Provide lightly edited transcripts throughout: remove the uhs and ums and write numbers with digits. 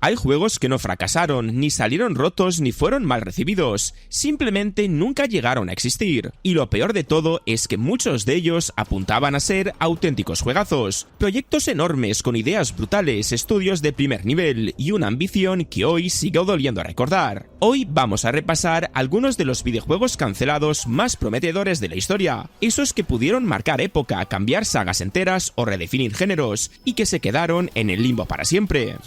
Hay juegos que no fracasaron, ni salieron rotos, ni fueron mal recibidos, simplemente nunca llegaron a existir. Y lo peor de todo es que muchos de ellos apuntaban a ser auténticos juegazos, proyectos enormes con ideas brutales, estudios de primer nivel y una ambición que hoy sigue doliendo a recordar. Hoy vamos a repasar algunos de los videojuegos cancelados más prometedores de la historia, esos que pudieron marcar época, cambiar sagas enteras o redefinir géneros, y que se quedaron en el limbo para siempre.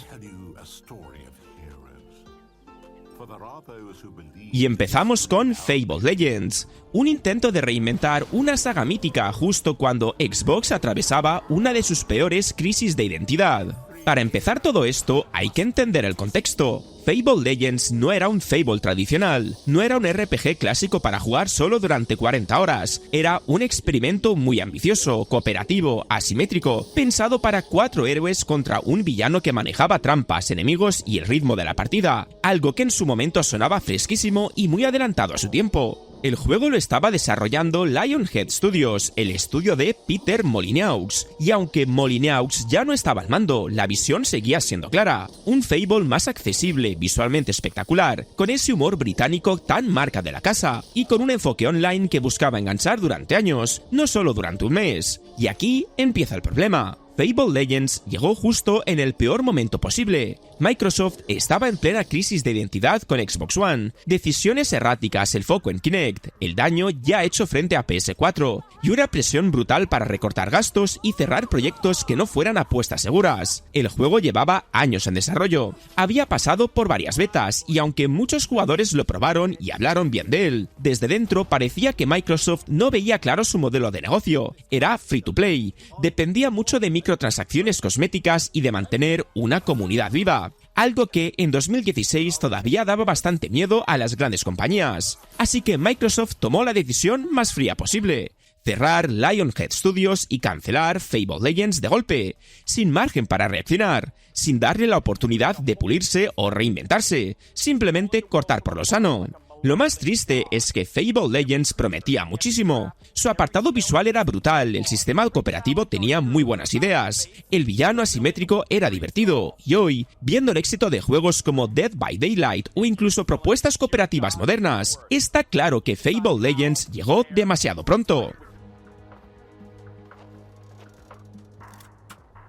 Y empezamos con Fable Legends, un intento de reinventar una saga mítica justo cuando Xbox atravesaba una de sus peores crisis de identidad. Para empezar todo esto, hay que entender el contexto. Fable Legends no era un Fable tradicional, no era un RPG clásico para jugar solo durante 40 horas, era un experimento muy ambicioso, cooperativo, asimétrico, pensado para 4 héroes contra un villano que manejaba trampas, enemigos y el ritmo de la partida, algo que en su momento sonaba fresquísimo y muy adelantado a su tiempo. El juego lo estaba desarrollando Lionhead Studios, el estudio de Peter Molyneux, y aunque Molyneux ya no estaba al mando, la visión seguía siendo clara. Un Fable más accesible, visualmente espectacular, con ese humor británico tan marca de la casa, y con un enfoque online que buscaba enganchar durante años, no solo durante un mes. Y aquí empieza el problema. Fable Legends llegó justo en el peor momento posible. Microsoft estaba en plena crisis de identidad con Xbox One, decisiones erráticas, el foco en Kinect, el daño ya hecho frente a PS4 y una presión brutal para recortar gastos y cerrar proyectos que no fueran apuestas seguras. El juego llevaba años en desarrollo, había pasado por varias betas y aunque muchos jugadores lo probaron y hablaron bien de él, desde dentro parecía que Microsoft no veía claro su modelo de negocio. Era free to play, dependía mucho de microtransacciones cosméticas y de mantener una comunidad viva, algo que en 2016 todavía daba bastante miedo a las grandes compañías. Así que Microsoft tomó la decisión más fría posible: cerrar Lionhead Studios y cancelar Fable Legends de golpe, sin margen para reaccionar, sin darle la oportunidad de pulirse o reinventarse, simplemente cortar por lo sano. Lo más triste es que Fable Legends prometía muchísimo. Su apartado visual era brutal, el sistema cooperativo tenía muy buenas ideas, el villano asimétrico era divertido, y hoy, viendo el éxito de juegos como Dead by Daylight o incluso propuestas cooperativas modernas, está claro que Fable Legends llegó demasiado pronto.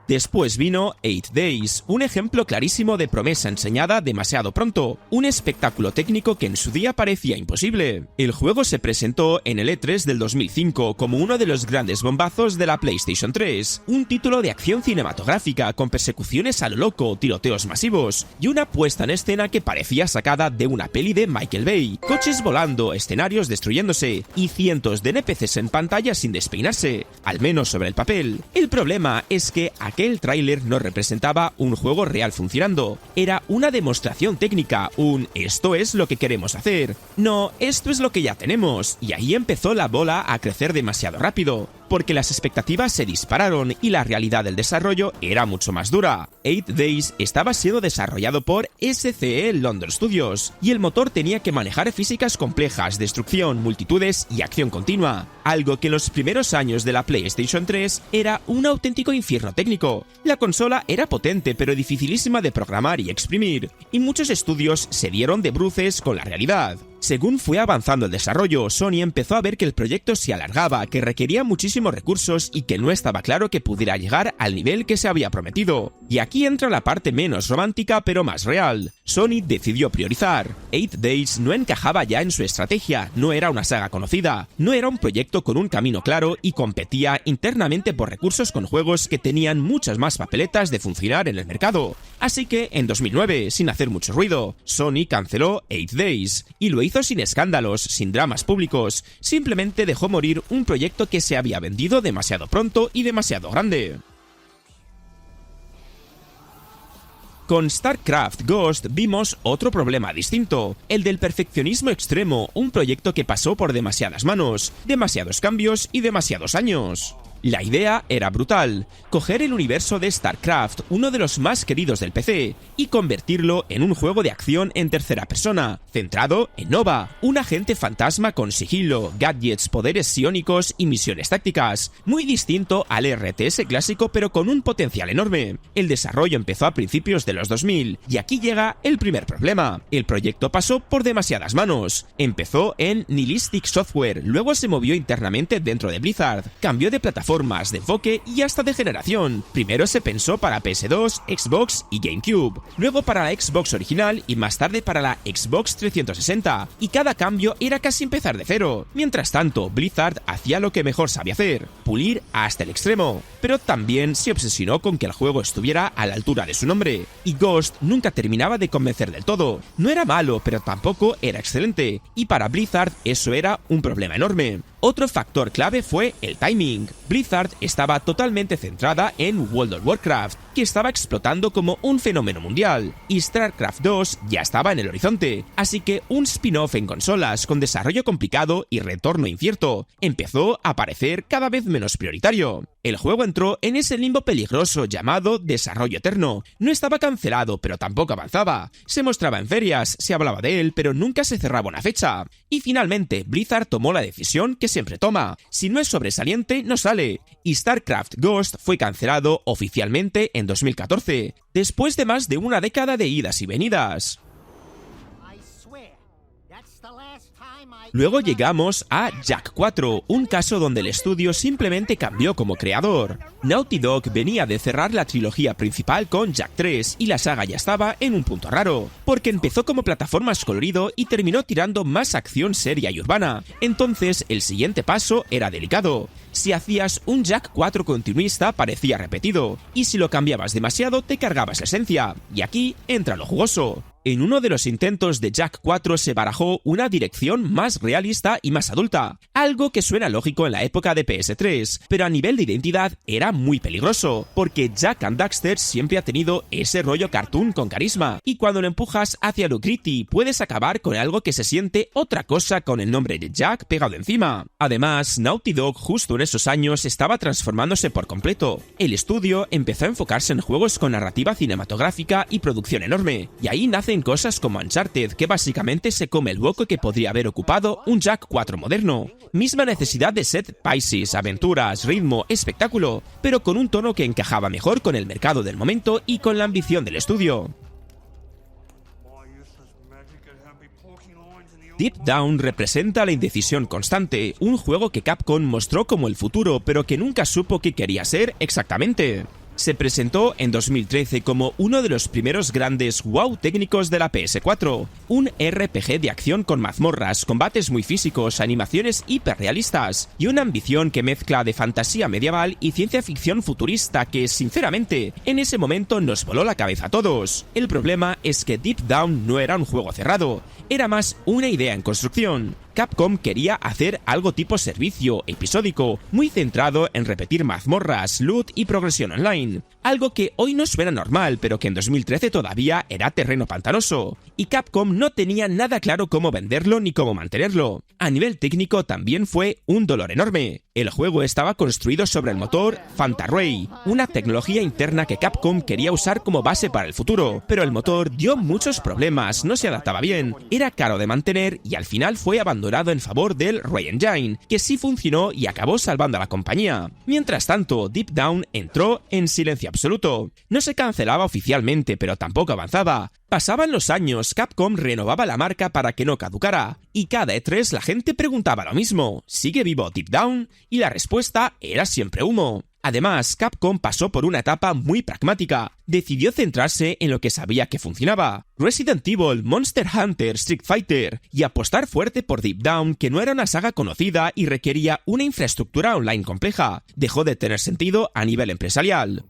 Después vino 8 Days, un ejemplo clarísimo de promesa enseñada demasiado pronto, un espectáculo técnico que en su día parecía imposible. El juego se presentó en el E3 del 2005 como uno de los grandes bombazos de la PlayStation 3, un título de acción cinematográfica con persecuciones a lo loco, tiroteos masivos y una puesta en escena que parecía sacada de una peli de Michael Bay, coches volando, escenarios destruyéndose y cientos de NPCs en pantalla sin despeinarse, al menos sobre el papel. El problema es que aquel tráiler no representaba un juego real funcionando, era una demostración técnica, un esto es lo que queremos hacer, no, esto es lo que ya tenemos, y ahí empezó la bola a crecer demasiado rápido, porque las expectativas se dispararon y la realidad del desarrollo era mucho más dura. 8 Days estaba siendo desarrollado por SCE London Studios, y el motor tenía que manejar físicas complejas, destrucción, multitudes y acción continua, algo que en los primeros años de la PlayStation 3 era un auténtico infierno técnico. La consola era potente pero dificilísima de programar y exprimir, y muchos estudios se dieron de bruces con la realidad. Según fue avanzando el desarrollo, Sony empezó a ver que el proyecto se alargaba, que requería muchísimos recursos y que no estaba claro que pudiera llegar al nivel que se había prometido. Y aquí entra la parte menos romántica pero más real. Sony decidió priorizar. 8 Days no encajaba ya en su estrategia, no era una saga conocida, no era un proyecto con un camino claro y competía internamente por recursos con juegos que tenían muchas más papeletas de funcionar en el mercado. Así que en 2009, sin hacer mucho ruido, Sony canceló 8 Days y lo hizo sin escándalos, sin dramas públicos, simplemente dejó morir un proyecto que se había vendido demasiado pronto y demasiado grande. Con StarCraft Ghost vimos otro problema distinto, el del perfeccionismo extremo, un proyecto que pasó por demasiadas manos, demasiados cambios y demasiados años. La idea era brutal: coger el universo de StarCraft, uno de los más queridos del PC, y convertirlo en un juego de acción en tercera persona, centrado en Nova, un agente fantasma con sigilo, gadgets, poderes psiónicos y misiones tácticas, muy distinto al RTS clásico pero con un potencial enorme. El desarrollo empezó a principios de los 2000, y aquí llega el primer problema: el proyecto pasó por demasiadas manos. Empezó en Nihilistic Software, luego se movió internamente dentro de Blizzard, cambió de plataforma, de enfoque y hasta de generación. Primero se pensó para PS2, Xbox y GameCube, luego para la Xbox original y más tarde para la Xbox 360, y cada cambio era casi empezar de cero. Mientras tanto, Blizzard hacía lo que mejor sabía hacer: pulir hasta el extremo, pero también se obsesionó con que el juego estuviera a la altura de su nombre, y Ghost nunca terminaba de convencer del todo. No era malo, pero tampoco era excelente, y para Blizzard eso era un problema enorme. Otro factor clave fue el timing. Blizzard estaba totalmente centrada en World of Warcraft, que estaba explotando como un fenómeno mundial, y StarCraft 2 ya estaba en el horizonte, así que un spin-off en consolas con desarrollo complicado y retorno incierto empezó a parecer cada vez menos prioritario. El juego entró en ese limbo peligroso llamado desarrollo eterno. No estaba cancelado, pero tampoco avanzaba. Se mostraba en ferias, se hablaba de él, pero nunca se cerraba una fecha. Y finalmente, Blizzard tomó la decisión que siempre toma: si no es sobresaliente, no sale. Y StarCraft Ghost fue cancelado oficialmente en 2014, después de más de una década de idas y venidas. Luego llegamos a Jak 4, un caso donde el estudio simplemente cambió como creador. Naughty Dog venía de cerrar la trilogía principal con Jak 3 y la saga ya estaba en un punto raro, porque empezó como plataformas colorido y terminó tirando más acción seria y urbana. Entonces el siguiente paso era delicado. Si hacías un Jak 4 continuista parecía repetido, y si lo cambiabas demasiado te cargabas la esencia, y aquí entra lo jugoso. En uno de los intentos de Jak 4 se barajó una dirección más realista y más adulta, algo que suena lógico en la época de PS3, pero a nivel de identidad era muy peligroso, porque Jak and Daxter siempre ha tenido ese rollo cartoon con carisma, y cuando lo empujas hacia lo gritty puedes acabar con algo que se siente otra cosa con el nombre de Jak pegado encima. Además, Naughty Dog justo en esos años estaba transformándose por completo. El estudio empezó a enfocarse en juegos con narrativa cinematográfica y producción enorme, y ahí nacen cosas como Uncharted, que básicamente se come el hueco que podría haber ocupado un Jak 4 moderno. Misma necesidad de set pieces, aventuras, ritmo, espectáculo, pero con un tono que encajaba mejor con el mercado del momento y con la ambición del estudio. Deep Down representa la indecisión constante, un juego que Capcom mostró como el futuro, pero que nunca supo qué quería ser exactamente. Se presentó en 2013 como uno de los primeros grandes wow técnicos de la PS4, un RPG de acción con mazmorras, combates muy físicos, animaciones hiperrealistas y una ambición que mezcla de fantasía medieval y ciencia ficción futurista que, sinceramente, en ese momento nos voló la cabeza a todos. El problema es que Deep Down no era un juego cerrado, era más una idea en construcción. Capcom quería hacer algo tipo servicio episódico, muy centrado en repetir mazmorras, loot y progresión online. Algo que hoy no suena normal, pero que en 2013 todavía era terreno pantanoso. Y Capcom no tenía nada claro cómo venderlo ni cómo mantenerlo. A nivel técnico también fue un dolor enorme. El juego estaba construido sobre el motor Fantaray, una tecnología interna que Capcom quería usar como base para el futuro, pero el motor dio muchos problemas, no se adaptaba bien, era caro de mantener y al final fue abandonado en favor del Ray-Engine, que sí funcionó y acabó salvando a la compañía. Mientras tanto, Deep Down entró en silencio absoluto. No se cancelaba oficialmente, pero tampoco avanzaba. Pasaban los años, Capcom renovaba la marca para que no caducara, y cada E3 la gente preguntaba lo mismo: ¿sigue vivo Deep Down? Y la respuesta era siempre humo. Además, Capcom pasó por una etapa muy pragmática. Decidió centrarse en lo que sabía que funcionaba: Resident Evil, Monster Hunter, Street Fighter, y apostar fuerte por Deep Down, que no era una saga conocida y requería una infraestructura online compleja. Dejó de tener sentido a nivel empresarial.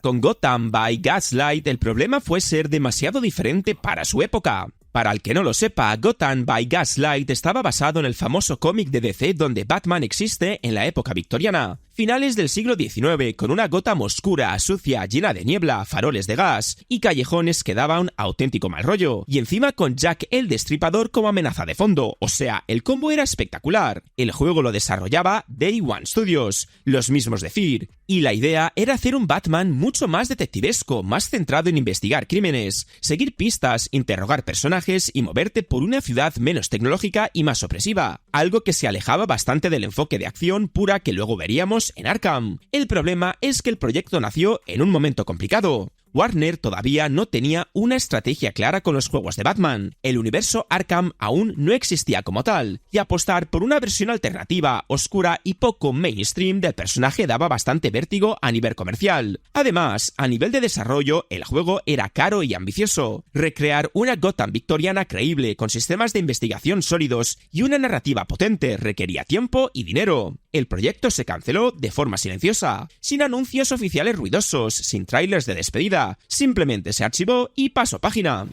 Con Gotham by Gaslight el problema fue ser demasiado diferente para su época. Para el que no lo sepa, Gotham by Gaslight estaba basado en el famoso cómic de DC donde Batman existe en la época victoriana. Finales del siglo XIX, con una Gotham oscura, sucia, llena de niebla, faroles de gas y callejones que daban un auténtico mal rollo. Y encima con Jack el Destripador como amenaza de fondo, o sea, el combo era espectacular. El juego lo desarrollaba Day One Studios, los mismos de Fear, y la idea era hacer un Batman mucho más detectivesco, más centrado en investigar crímenes, seguir pistas, interrogar personajes y moverte por una ciudad menos tecnológica y más opresiva, algo que se alejaba bastante del enfoque de acción pura que luego veríamos en Arkham. El problema es que el proyecto nació en un momento complicado. Warner todavía no tenía una estrategia clara con los juegos de Batman, el universo Arkham aún no existía como tal, y apostar por una versión alternativa, oscura y poco mainstream del personaje daba bastante vértigo a nivel comercial. Además, a nivel de desarrollo, el juego era caro y ambicioso. Recrear una Gotham victoriana creíble con sistemas de investigación sólidos y una narrativa potente requería tiempo y dinero. El proyecto se canceló de forma silenciosa, sin anuncios oficiales ruidosos, sin trailers de despedida. Simplemente se archivó y pasó página.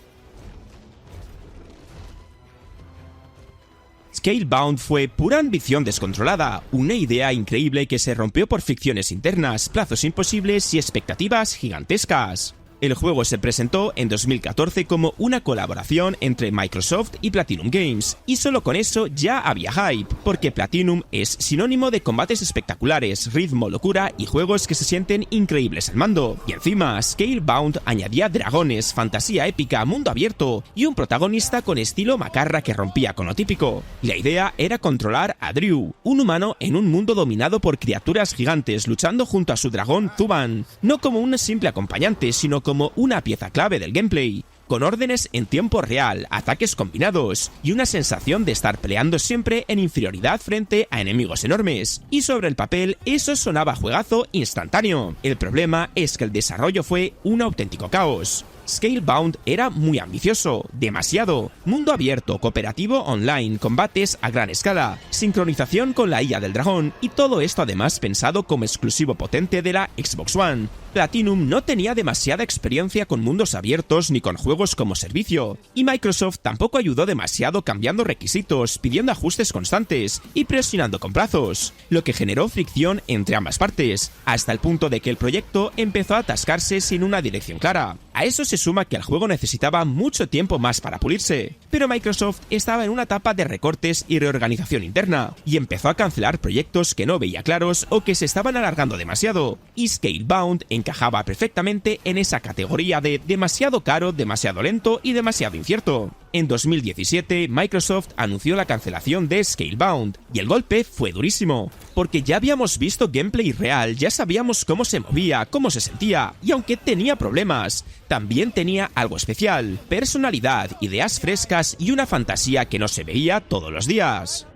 Scalebound fue pura ambición descontrolada, una idea increíble que se rompió por fricciones internas, plazos imposibles y expectativas gigantescas. El juego se presentó en 2014 como una colaboración entre Microsoft y Platinum Games, y solo con eso ya había hype, porque Platinum es sinónimo de combates espectaculares, ritmo, locura y juegos que se sienten increíbles al mando. Y encima, Scalebound añadía dragones, fantasía épica, mundo abierto y un protagonista con estilo macarra que rompía con lo típico. La idea era controlar a Drew, un humano en un mundo dominado por criaturas gigantes luchando junto a su dragón Zuban, no como un simple acompañante, sino como una pieza clave del gameplay, con órdenes en tiempo real, ataques combinados y una sensación de estar peleando siempre en inferioridad frente a enemigos enormes. Y sobre el papel eso sonaba a juegazo instantáneo. El problema es que el desarrollo fue un auténtico caos. Scalebound era muy ambicioso, demasiado. Mundo abierto, cooperativo online, combates a gran escala, sincronización con la IA del dragón y todo esto además pensado como exclusivo potente de la Xbox One. Platinum no tenía demasiada experiencia con mundos abiertos ni con juegos como servicio, y Microsoft tampoco ayudó demasiado cambiando requisitos, pidiendo ajustes constantes y presionando con plazos, lo que generó fricción entre ambas partes, hasta el punto de que el proyecto empezó a atascarse sin una dirección clara. A eso se suma que el juego necesitaba mucho tiempo más para pulirse, pero Microsoft estaba en una etapa de recortes y reorganización interna, y empezó a cancelar proyectos que no veía claros o que se estaban alargando demasiado, y Scalebound encajaba perfectamente en esa categoría de demasiado caro, demasiado lento y demasiado incierto. En 2017, Microsoft anunció la cancelación de Scalebound, y el golpe fue durísimo, porque ya habíamos visto gameplay real, ya sabíamos cómo se movía, cómo se sentía, y aunque tenía problemas, también tenía algo especial, personalidad, ideas frescas y una fantasía que no se veía todos los días.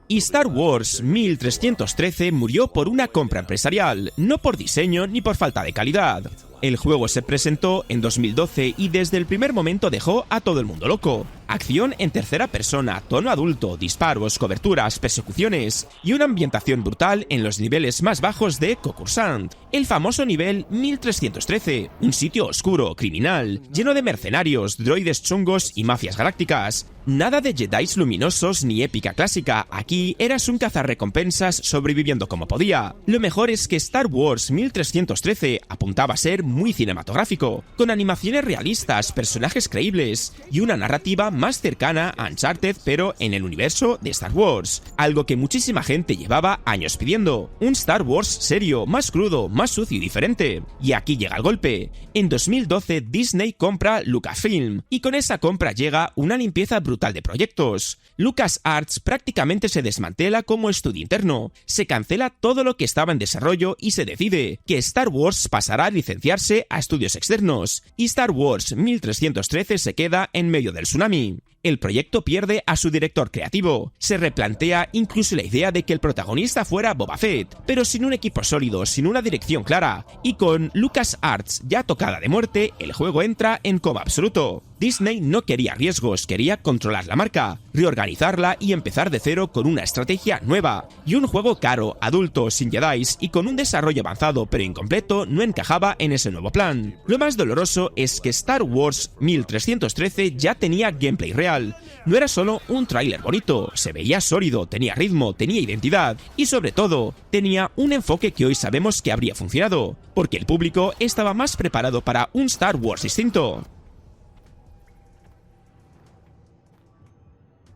Y Star Wars 1313 murió por una compra empresarial, no por diseño ni por falta de calidad. El juego se presentó en 2012 y desde el primer momento dejó a todo el mundo loco. Acción en tercera persona, tono adulto, disparos, coberturas, persecuciones y una ambientación brutal en los niveles más bajos de Coruscant, el famoso nivel 1313, un sitio oscuro, criminal, lleno de mercenarios, droides chungos y mafias galácticas. Nada de Jedis luminosos ni épica clásica, aquí eras un cazarrecompensas sobreviviendo como podía. Lo mejor es que Star Wars 1313 apuntaba a ser muy cinematográfico, con animaciones realistas, personajes creíbles y una narrativa más cercana a Uncharted pero en el universo de Star Wars, algo que muchísima gente llevaba años pidiendo, un Star Wars serio, más crudo, más sucio y diferente. Y aquí llega el golpe. En 2012 Disney compra Lucasfilm, y con esa compra llega una limpieza brutal de proyectos. LucasArts prácticamente se desmantela como estudio interno, se cancela todo lo que estaba en desarrollo y se decide que Star Wars pasará a licenciarse a estudios externos, y Star Wars 1313 se queda en medio del tsunami. El proyecto pierde a su director creativo, se replantea incluso la idea de que el protagonista fuera Boba Fett, pero sin un equipo sólido, sin una dirección clara, y con LucasArts ya tocada de muerte, el juego entra en coma absoluto. Disney no quería riesgos, quería controlar la marca, reorganizarla y empezar de cero con una estrategia nueva. Y un juego caro, adulto, sin Jedis y con un desarrollo avanzado pero incompleto no encajaba en ese nuevo plan. Lo más doloroso es que Star Wars 1313 ya tenía gameplay real, Montreal. No era solo un tráiler bonito, se veía sólido, tenía ritmo, tenía identidad y sobre todo tenía un enfoque que hoy sabemos que habría funcionado, porque el público estaba más preparado para un Star Wars distinto.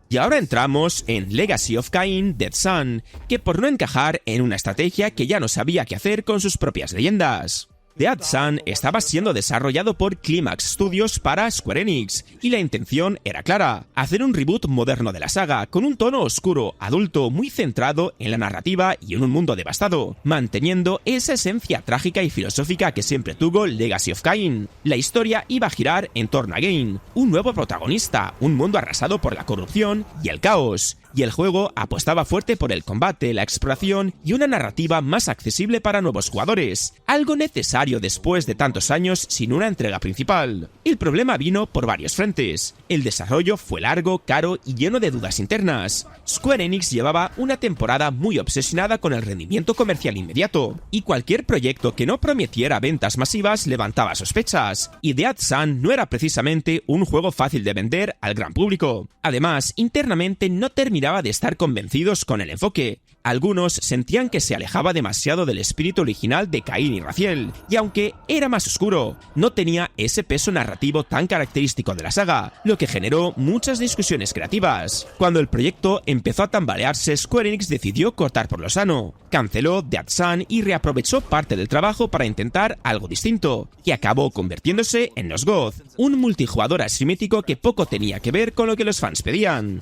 Y ahora entramos en Legacy of Kain Dead Sun, que por no encajar en una estrategia que ya no sabía qué hacer con sus propias leyendas. Dead Sun estaba siendo desarrollado por Climax Studios para Square Enix, y la intención era clara, hacer un reboot moderno de la saga, con un tono oscuro, adulto, muy centrado en la narrativa y en un mundo devastado, manteniendo esa esencia trágica y filosófica que siempre tuvo Legacy of Kain. La historia iba a girar en torno a Kain, un nuevo protagonista, un mundo arrasado por la corrupción y el caos. Y el juego apostaba fuerte por el combate, la exploración y una narrativa más accesible para nuevos jugadores, algo necesario después de tantos años sin una entrega principal. El problema vino por varios frentes. El desarrollo fue largo, caro y lleno de dudas internas. Square Enix llevaba una temporada muy obsesionada con el rendimiento comercial inmediato, y cualquier proyecto que no prometiera ventas masivas levantaba sospechas, y Dead Sun no era precisamente un juego fácil de vender al gran público. Además, internamente no terminaba de estar convencidos con el enfoque. Algunos sentían que se alejaba demasiado del espíritu original de Caín y Raziel, y aunque era más oscuro, no tenía ese peso narrativo tan característico de la saga, lo que generó muchas discusiones creativas. Cuando el proyecto empezó a tambalearse, Square Enix decidió cortar por lo sano, canceló Dead Sun y reaprovechó parte del trabajo para intentar algo distinto, y acabó convirtiéndose en Nosgoth, un multijugador asimétrico que poco tenía que ver con lo que los fans pedían.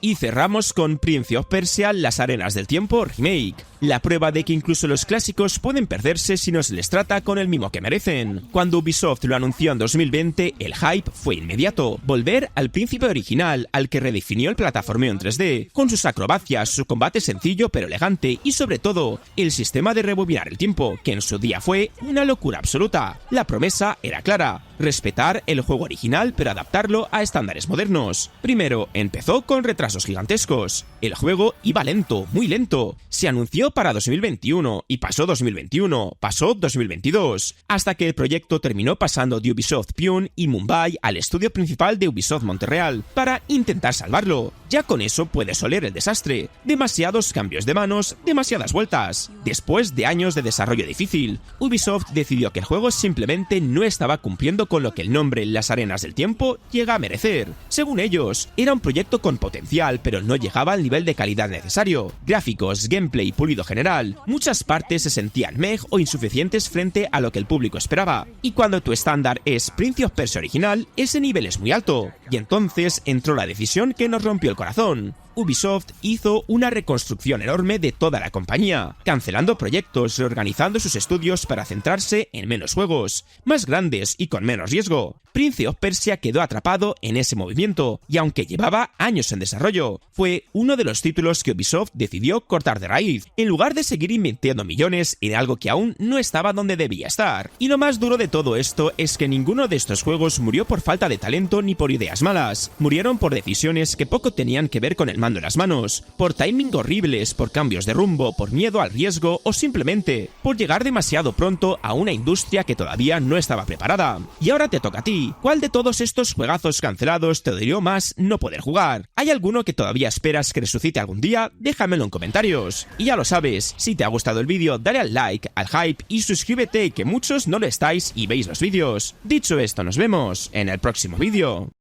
Y cerramos con Prince of Persia: Las Arenas del Tiempo Remake, la prueba de que incluso los clásicos pueden perderse si no se les trata con el mimo que merecen. Cuando Ubisoft lo anunció en 2020, el hype fue inmediato, volver al príncipe original, al que redefinió el plataformeo en 3D, con sus acrobacias, su combate sencillo pero elegante y sobre todo, el sistema de rebobinar el tiempo, que en su día fue una locura absoluta. La promesa era clara: respetar el juego original pero adaptarlo a estándares modernos. Primero, empezó con retrasos gigantescos. El juego iba lento, muy lento. Se anunció para 2021 y pasó 2021, pasó 2022, hasta que el proyecto terminó pasando de Ubisoft Pune y Mumbai al estudio principal de Ubisoft Montreal para intentar salvarlo. Ya con eso puedes oler el desastre. Demasiados cambios de manos, demasiadas vueltas. Después de años de desarrollo difícil, Ubisoft decidió que el juego simplemente no estaba cumpliendo con lo que el nombre Las Arenas del Tiempo llega a merecer. Según ellos, era un proyecto con potencial, pero no llegaba al nivel de calidad necesario. Gráficos, gameplay, pulido general. Muchas partes se sentían meh o insuficientes frente a lo que el público esperaba. Y cuando tu estándar es Prince of Persia original, ese nivel es muy alto. Y entonces entró la decisión que nos rompió el corazón. Ubisoft hizo una reconstrucción enorme de toda la compañía, cancelando proyectos, reorganizando sus estudios para centrarse en menos juegos, más grandes y con menos riesgo. Prince of Persia quedó atrapado en ese movimiento, y aunque llevaba años en desarrollo, fue uno de los títulos que Ubisoft decidió cortar de raíz, en lugar de seguir invirtiendo millones en algo que aún no estaba donde debía estar. Y lo más duro de todo esto es que ninguno de estos juegos murió por falta de talento ni por ideas malas, murieron por decisiones que poco tenían que ver con el mando en las manos, por timing horribles, por cambios de rumbo, por miedo al riesgo o simplemente por llegar demasiado pronto a una industria que todavía no estaba preparada. Y ahora te toca a ti. ¿Cuál de todos estos juegazos cancelados te dolió más no poder jugar? ¿Hay alguno que todavía esperas que resucite algún día? Déjamelo en comentarios. Y ya lo sabes, si te ha gustado el vídeo, dale al like, al hype y suscríbete, que muchos no lo estáis y veis los vídeos. Dicho esto, nos vemos en el próximo vídeo.